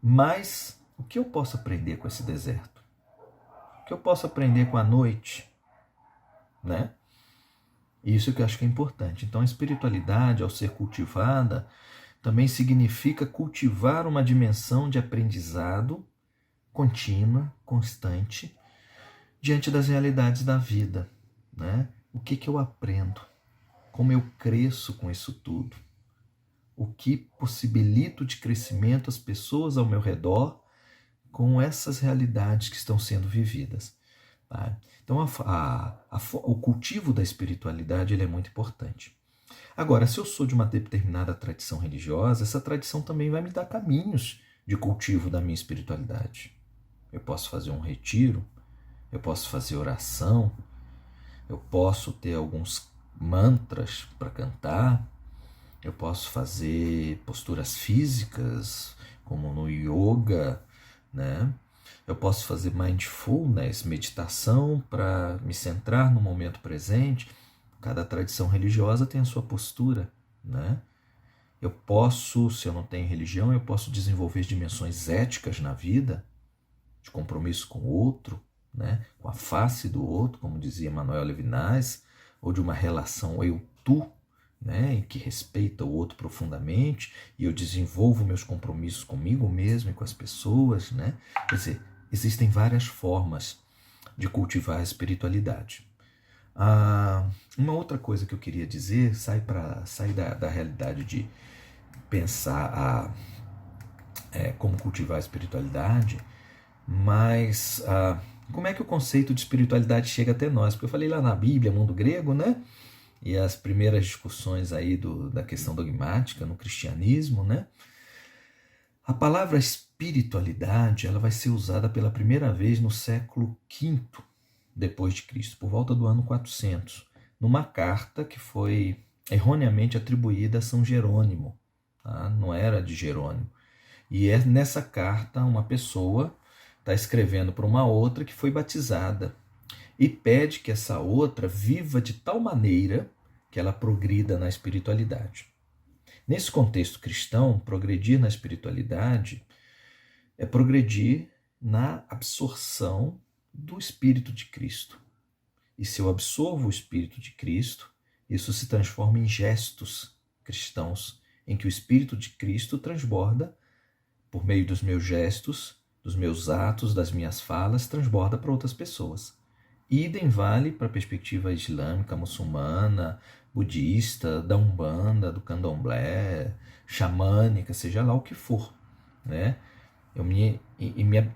Mas o que eu posso aprender com esse deserto? O que eu posso aprender com a noite, né? Isso que eu acho que é importante. Então a espiritualidade, ao ser cultivada, também significa cultivar uma dimensão de aprendizado contínua, constante, diante das realidades da vida, né? O que eu aprendo? Como eu cresço com isso tudo? O que possibilito de crescimento às pessoas ao meu redor com essas realidades que estão sendo vividas? Tá? Então, o cultivo da espiritualidade ele é muito importante. Agora, se eu sou de uma determinada tradição religiosa, essa tradição também vai me dar caminhos de cultivo da minha espiritualidade. Eu posso fazer um retiro, eu posso fazer oração, eu posso ter alguns mantras para cantar, eu posso fazer posturas físicas, como no yoga, né? Eu posso fazer mindfulness, meditação, para me centrar no momento presente. Cada tradição religiosa tem a sua postura, né? Eu posso, se eu não tenho religião, eu posso desenvolver dimensões éticas na vida, de compromisso com o outro, né? Com a face do outro, como dizia Manuel Levinas, ou de uma relação eu-tu, né? Em que respeita o outro profundamente e eu desenvolvo meus compromissos comigo mesmo e com as pessoas, né? Quer dizer, existem várias formas de cultivar a espiritualidade. Uma outra coisa que eu queria dizer, sai da realidade de pensar como cultivar a espiritualidade, mas como é que o conceito de espiritualidade chega até nós? Porque eu falei lá na Bíblia, mundo grego, né? E as primeiras discussões aí da questão dogmática no cristianismo, né? A palavra espiritualidade ela vai ser usada pela primeira vez no século V depois de Cristo, por volta do ano 400, numa carta que foi erroneamente atribuída a São Jerônimo, tá? Não era de Jerônimo. E é nessa carta uma pessoa está escrevendo para uma outra que foi batizada e pede que essa outra viva de tal maneira que ela progrida na espiritualidade. Nesse contexto cristão, progredir na espiritualidade é progredir na absorção do Espírito de Cristo. E se eu absorvo o Espírito de Cristo, isso se transforma em gestos cristãos, em que o Espírito de Cristo transborda por meio dos meus gestos, dos meus atos, das minhas falas, transborda para outras pessoas. Idem vale para a perspectiva islâmica, muçulmana, budista, da Umbanda, do Candomblé, xamânica, seja lá o que for, né? Eu me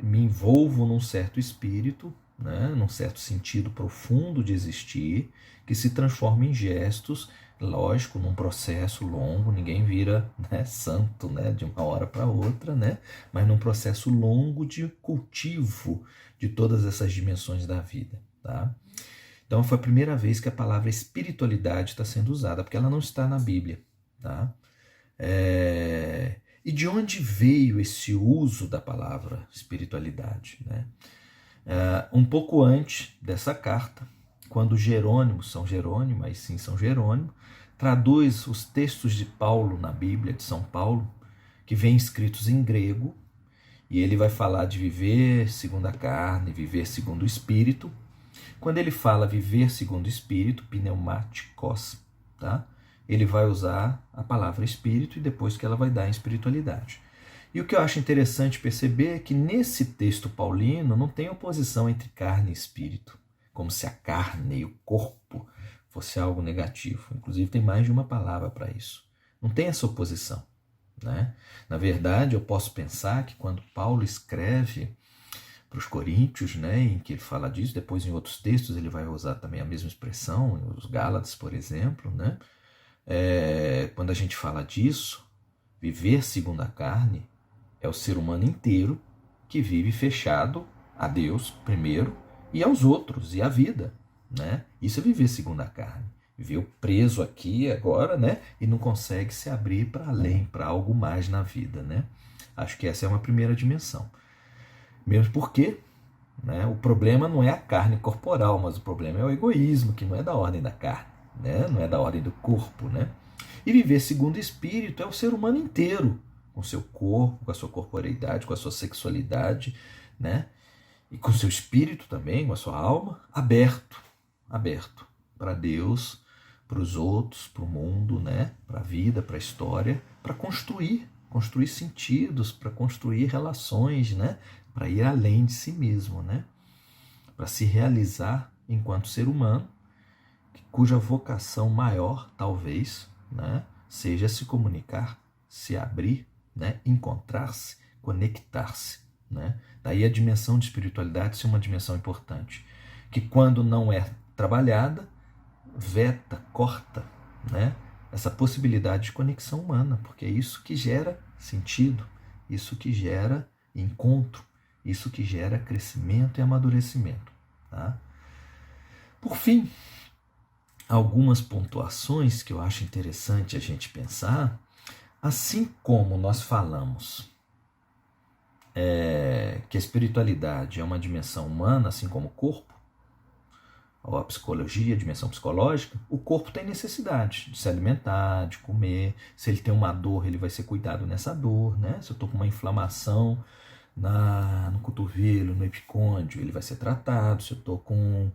envolvo num certo espírito, né? Num certo sentido profundo de existir, que se transforma em gestos, lógico, num processo longo, ninguém vira, né, santo, né, de uma hora para outra, né? Mas num processo longo de cultivo de todas essas dimensões da vida. Tá? Então foi a primeira vez que a palavra espiritualidade está sendo usada, porque ela não está na Bíblia. Tá? E de onde veio esse uso da palavra espiritualidade? Né? Um pouco antes dessa carta, quando São Jerônimo, traduz os textos de Paulo na Bíblia, de São Paulo, que vêm escritos em grego, e ele vai falar de viver segundo a carne, viver segundo o espírito. Quando ele fala viver segundo o espírito, pneumáticos, tá? Ele vai usar a palavra espírito e depois que ela vai dar em espiritualidade. E o que eu acho interessante perceber é que nesse texto paulino não tem oposição entre carne e espírito, como se a carne e o corpo fosse algo negativo. Inclusive tem mais de uma palavra para isso. Não tem essa oposição, né? Na verdade, eu posso pensar que quando Paulo escreve para os Coríntios, né, em que ele fala disso, depois em outros textos ele vai usar também a mesma expressão, os Gálatas, por exemplo, né? Quando a gente fala disso, viver segundo a carne é o ser humano inteiro que vive fechado a Deus primeiro e aos outros e à vida, né? Isso é viver segundo a carne. Viveu preso aqui agora, né? E não consegue se abrir para além, para algo mais na vida, né? Acho que essa é uma primeira dimensão. Mesmo porque né? O problema não é a carne corporal, mas o problema é o egoísmo, que não é da ordem da carne, né? Não é da ordem do corpo, né? E viver segundo o espírito é o ser humano inteiro, com seu corpo, com a sua corporeidade, com a sua sexualidade, né? E com seu espírito também, com a sua alma, aberto para Deus, para os outros, para o mundo, né? Para a vida, para a história, para construir sentidos, para construir relações, né? Para ir além de si mesmo, né? Para se realizar enquanto ser humano, cuja vocação maior, talvez, né? Seja se comunicar, se abrir, né? Encontrar-se, conectar-se, né? Daí a dimensão de espiritualidade ser uma dimensão importante, que quando não é trabalhada, veta, corta, né? Essa possibilidade de conexão humana, porque é isso que gera sentido, isso que gera encontro, isso que gera crescimento e amadurecimento. Tá? Por fim, algumas pontuações que eu acho interessante a gente pensar, assim como nós falamos que a espiritualidade é uma dimensão humana, assim como o corpo, ou a psicologia, a dimensão psicológica, o corpo tem necessidade de se alimentar, de comer. Se ele tem uma dor, ele vai ser cuidado nessa dor, né? Se eu estou com uma inflamação no cotovelo, no epicôndio, ele vai ser tratado. Se eu estou com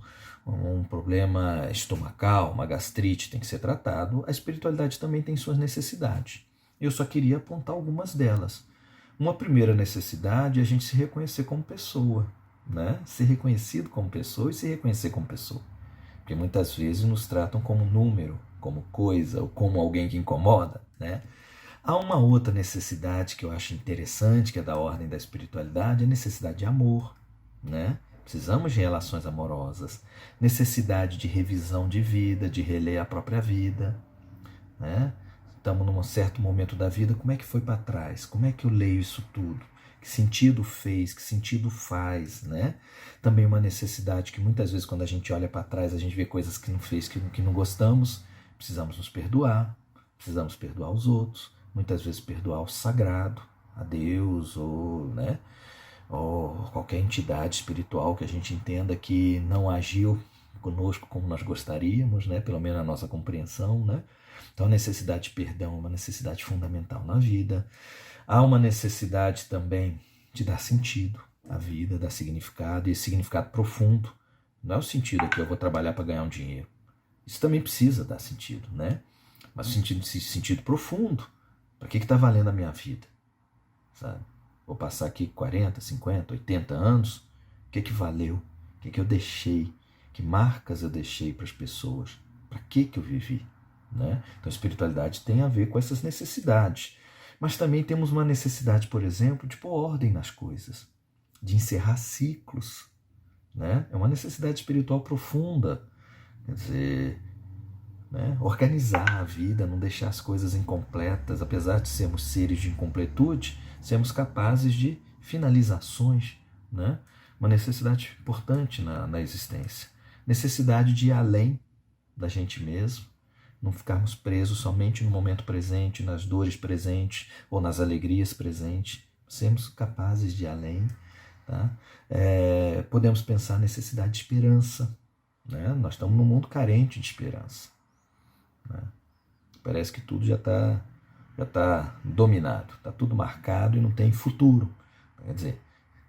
um problema estomacal, uma gastrite, tem que ser tratado. A espiritualidade também tem suas necessidades. Eu só queria apontar algumas delas. Uma primeira necessidade é a gente se reconhecer como pessoa, né? Ser reconhecido como pessoa e se reconhecer como pessoa. Porque muitas vezes nos tratam como número, como coisa, ou como alguém que incomoda, né? Há uma outra necessidade que eu acho interessante, que é da ordem da espiritualidade, a necessidade de amor, né? Precisamos de relações amorosas, necessidade de revisão de vida, de reler a própria vida, né? Estamos num certo momento da vida, como é que foi para trás? Como é que eu leio isso tudo? Que sentido fez? Que sentido faz? Né? Também uma necessidade que muitas vezes quando a gente olha para trás, a gente vê coisas que não fez, que não gostamos, precisamos nos perdoar, precisamos perdoar os outros, muitas vezes perdoar o sagrado, a Deus ou, né, ou qualquer entidade espiritual que a gente entenda que não agiu conosco como nós gostaríamos, né, pelo menos na nossa compreensão, né? Então a necessidade de perdão é uma necessidade fundamental na vida. Há uma necessidade também de dar sentido à vida, dar significado, e esse significado profundo. Não é o sentido que eu vou trabalhar para ganhar um dinheiro. Isso também precisa dar sentido, né? Mas o sentido profundo. Para que está valendo a minha vida? Sabe? Vou passar aqui 40, 50, 80 anos. O que valeu? O que eu deixei? Que marcas eu deixei para as pessoas? Para que eu vivi? Né? Então a espiritualidade tem a ver com essas necessidades. Mas também temos uma necessidade, por exemplo, de pôr ordem nas coisas, de encerrar ciclos. Né? É uma necessidade espiritual profunda. Quer dizer, né? Organizar a vida, não deixar as coisas incompletas. Apesar de sermos seres de incompletude, sermos capazes de finalizações. Né? Uma necessidade importante na existência. Necessidade de ir além da gente mesmo. Não ficarmos presos somente no momento presente, nas dores presentes ou nas alegrias presentes. Sermos capazes de ir além. Tá? Podemos pensar na necessidade de esperança. Né? Nós estamos num mundo carente de esperança. Né? Parece que tudo já tá dominado, está tudo marcado e não tem futuro. Quer dizer,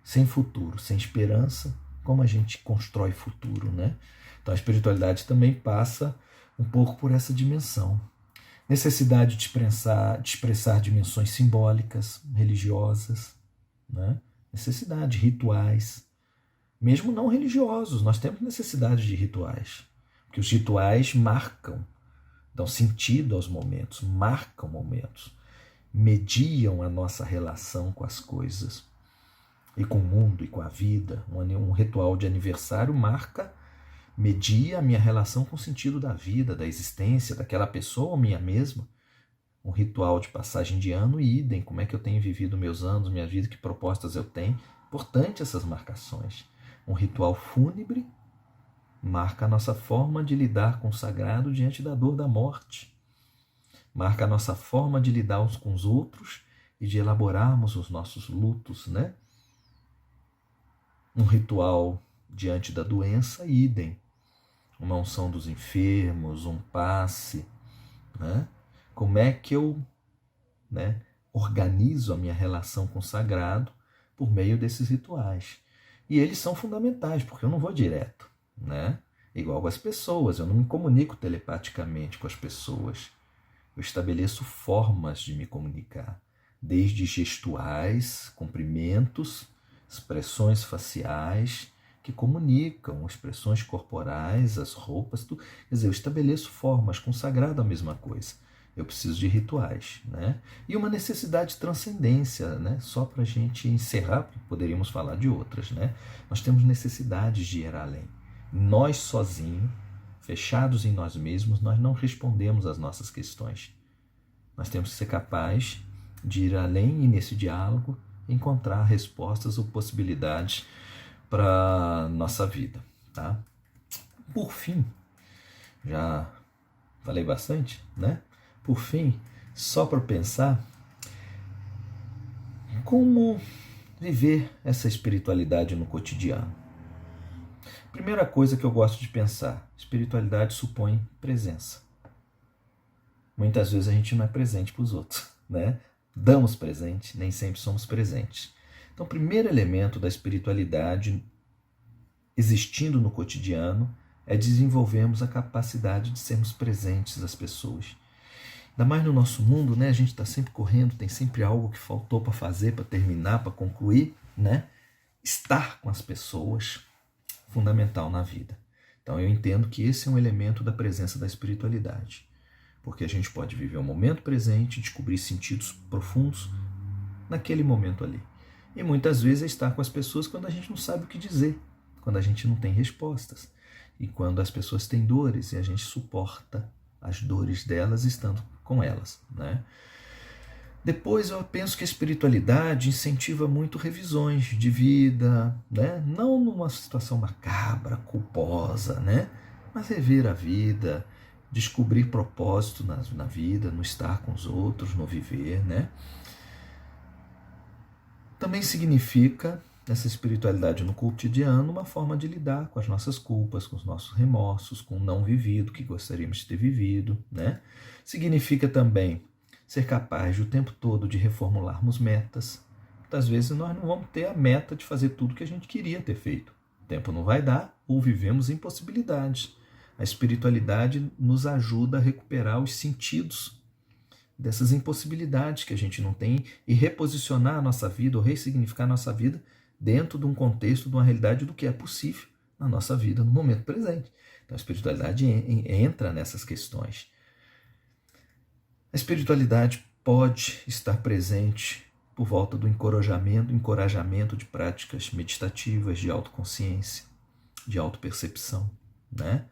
sem futuro, sem esperança, como a gente constrói futuro? Né? Então a espiritualidade também passa um pouco por essa dimensão. Necessidade de expressar dimensões simbólicas, religiosas, né? Necessidade de rituais, mesmo não religiosos, nós temos necessidade de rituais, porque os rituais marcam, dão sentido aos momentos, marcam momentos, mediam a nossa relação com as coisas, e com o mundo, e com a vida. Um ritual de aniversário media a minha relação com o sentido da vida, da existência, daquela pessoa ou minha mesma. Um ritual de passagem de ano, idem, como é que eu tenho vivido meus anos, minha vida, que propostas eu tenho. Importante essas marcações. Um ritual fúnebre marca a nossa forma de lidar com o sagrado diante da dor da morte. Marca a nossa forma de lidar uns com os outros e de elaborarmos os nossos lutos, né? Um ritual diante da doença, idem. Uma unção dos enfermos, um passe, né? Como é que eu, né, organizo a minha relação com o sagrado por meio desses rituais? E eles são fundamentais, porque eu não vou direto, né? Igual com as pessoas, eu não me comunico telepaticamente com as pessoas. Eu estabeleço formas de me comunicar, desde gestuais, cumprimentos, expressões faciais que comunicam, expressões corporais, as roupas, tudo. Quer dizer, eu estabeleço formas, com o sagrado a mesma coisa. Eu preciso de rituais, né? E uma necessidade de transcendência, né? Só para a gente encerrar, poderíamos falar de outras, né? Nós temos necessidades de ir além. Nós sozinhos, fechados em nós mesmos, nós não respondemos às nossas questões. Nós temos que ser capazes de ir além e nesse diálogo encontrar respostas ou possibilidades para a nossa vida, tá? Por fim, já falei bastante, né? Por fim, só para pensar como viver essa espiritualidade no cotidiano. Primeira coisa que eu gosto de pensar, espiritualidade supõe presença. Muitas vezes a gente não é presente para os outros, né? Damos presente, nem sempre somos presentes. Então, o primeiro elemento da espiritualidade existindo no cotidiano é desenvolvermos a capacidade de sermos presentes às pessoas. Ainda mais no nosso mundo, né? A gente está sempre correndo, tem sempre algo que faltou para fazer, para terminar, para concluir, né? Estar com as pessoas, fundamental na vida. Então eu entendo que esse é um elemento da presença da espiritualidade, porque a gente pode viver o momento presente, descobrir sentidos profundos naquele momento ali. E muitas vezes é estar com as pessoas quando a gente não sabe o que dizer, quando a gente não tem respostas, e quando as pessoas têm dores e a gente suporta as dores delas estando com elas, né? Depois eu penso que a espiritualidade incentiva muito revisões de vida, né? Não numa situação macabra, culposa, né? Mas rever a vida, descobrir propósito na vida, no estar com os outros, no viver, né? Também significa, essa espiritualidade no cotidiano, uma forma de lidar com as nossas culpas, com os nossos remorsos, com o não vivido que gostaríamos de ter vivido, né? Significa também ser capaz de o tempo todo de reformularmos metas. Muitas vezes nós não vamos ter a meta de fazer tudo que a gente queria ter feito. O tempo não vai dar ou vivemos impossibilidades. A espiritualidade nos ajuda a recuperar os sentidos dessas impossibilidades que a gente não tem e reposicionar a nossa vida ou ressignificar a nossa vida dentro de um contexto, de uma realidade do que é possível na nossa vida no momento presente. Então a espiritualidade entra nessas questões. A espiritualidade pode estar presente por volta do encorajamento de práticas meditativas, de autoconsciência, de autopercepção, né?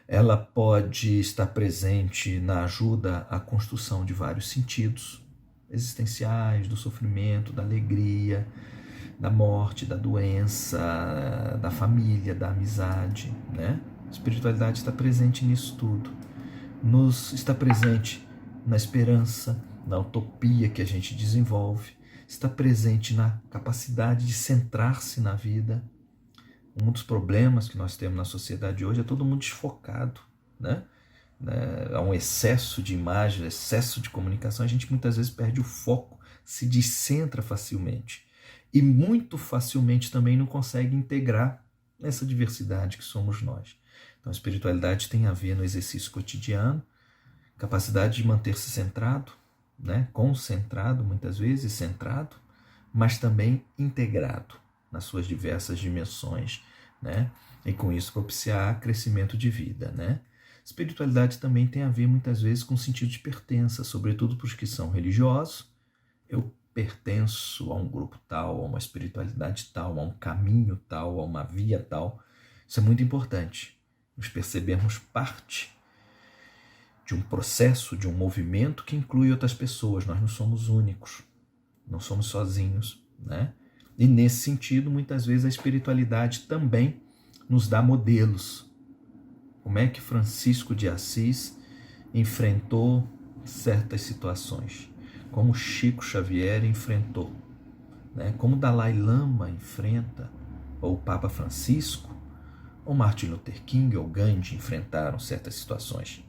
Ela pode estar presente na ajuda à construção de vários sentidos existenciais, do sofrimento, da alegria, da morte, da doença, da família, da amizade, né? A espiritualidade está presente nisso tudo. Está presente na esperança, na utopia que a gente desenvolve, está presente na capacidade de centrar-se na vida. Um dos problemas que nós temos na sociedade hoje é todo mundo desfocado, né? Há um excesso de imagem, excesso de comunicação, a gente muitas vezes perde o foco, se descentra facilmente e muito facilmente também não consegue integrar essa diversidade que somos nós. Então a espiritualidade tem a ver no exercício cotidiano, capacidade de manter-se centrado, né? Concentrado, muitas vezes centrado, mas também integrado nas suas diversas dimensões, né? E com isso propiciar crescimento de vida, né? Espiritualidade também tem a ver muitas vezes com o sentido de pertença, sobretudo para os que são religiosos. Eu pertenço a um grupo tal, a uma espiritualidade tal, a um caminho tal, a uma via tal. Isso é muito importante, nos percebermos parte de um processo, de um movimento que inclui outras pessoas. Nós não somos únicos, não somos sozinhos, né? E nesse sentido, muitas vezes a espiritualidade também nos dá modelos. Como é que Francisco de Assis enfrentou certas situações? Como Chico Xavier enfrentou? Né? Como Dalai Lama enfrenta ou o Papa Francisco, ou Martin Luther King ou Gandhi enfrentaram certas situações.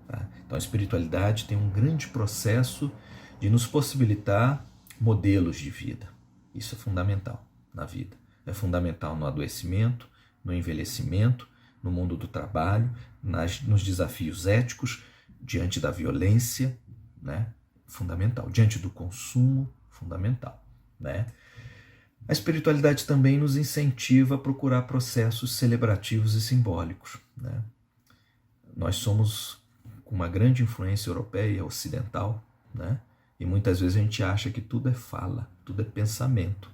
Tá? Então a espiritualidade tem um grande processo de nos possibilitar modelos de vida. Isso é fundamental na vida. É fundamental no adoecimento, no envelhecimento, no mundo do trabalho, nos desafios éticos, diante da violência, né? Fundamental. Diante do consumo, fundamental. Né? A espiritualidade também nos incentiva a procurar processos celebrativos e simbólicos. Né? Nós somos com uma grande influência europeia e ocidental, né? E muitas vezes a gente acha que tudo é fala, tudo é pensamento.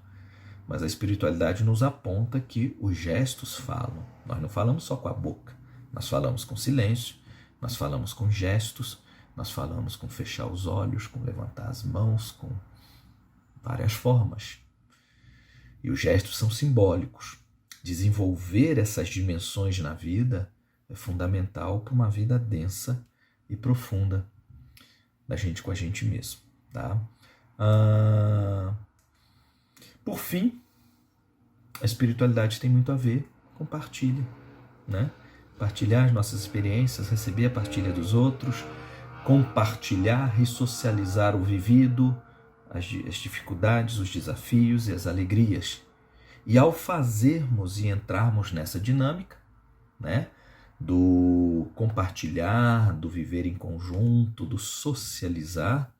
Mas a espiritualidade nos aponta que os gestos falam. Nós não falamos só com a boca, nós falamos com silêncio, nós falamos com gestos, nós falamos com fechar os olhos, com levantar as mãos, com várias formas. E os gestos são simbólicos. Desenvolver essas dimensões na vida é fundamental para uma vida densa e profunda da gente com a gente mesmo. Tá? Por fim, a espiritualidade tem muito a ver com partilha, né? Partilhar as nossas experiências, receber a partilha dos outros, compartilhar e socializar o vivido, as dificuldades, os desafios e as alegrias. E ao fazermos e entrarmos nessa dinâmica, né, do compartilhar, do viver em conjunto, do socializar,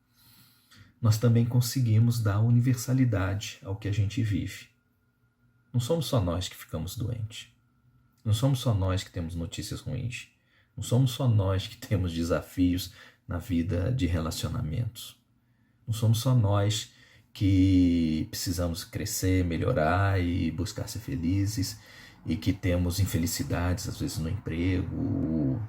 nós também conseguimos dar universalidade ao que a gente vive. Não somos só nós que ficamos doentes. Não somos só nós que temos notícias ruins. Não somos só nós que temos desafios na vida de relacionamentos. Não somos só nós que precisamos crescer, melhorar e buscar ser felizes e que temos infelicidades, às vezes no emprego,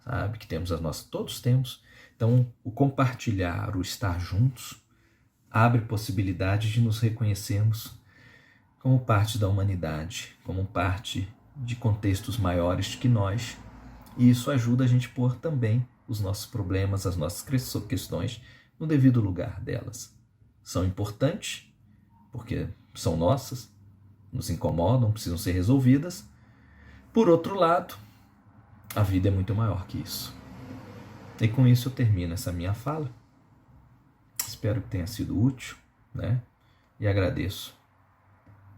sabe? Que temos as nossas... Todos temos. Então, o compartilhar, o estar juntos, abre possibilidade de nos reconhecermos como parte da humanidade, como parte de contextos maiores que nós. E isso ajuda a gente a pôr também os nossos problemas, as nossas questões no devido lugar delas. São importantes, porque são nossas, nos incomodam, precisam ser resolvidas. Por outro lado, a vida é muito maior que isso. E com isso eu termino essa minha fala. Espero que tenha sido útil, né? E agradeço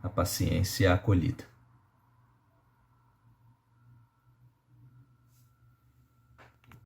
a paciência e a acolhida.